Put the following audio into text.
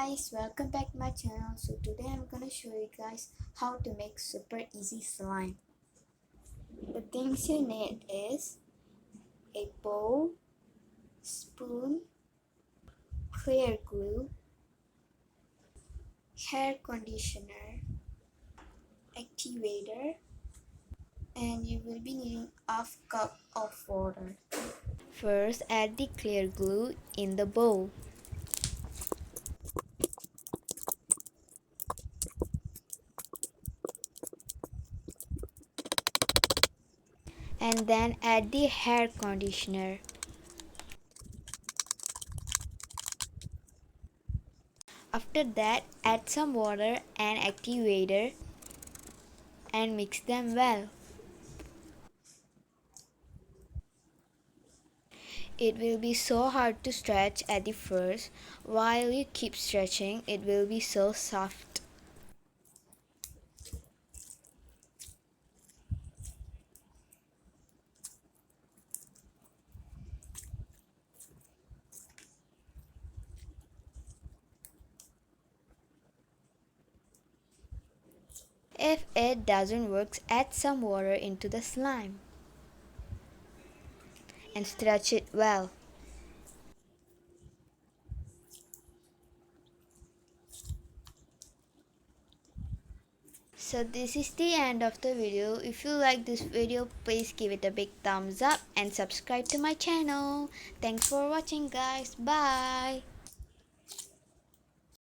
guys, welcome back to my channel. So today I'm gonna show you guys how to make super easy slime. The things you need is a bowl, spoon, clear glue, hair conditioner, activator, and you will be needing half cup of water. First, add the clear glue in the bowl. And then add the hair conditioner. After that, add some water and activator and mix them well. It will be so hard to stretch at the first. While you keep stretching, it will be so soft. If it doesn't work, add some water into the slime and stretch it well. So this is the end of the video. If you like this video, please give it a big thumbs up and subscribe to my channel. Thanks for watching guys. Bye.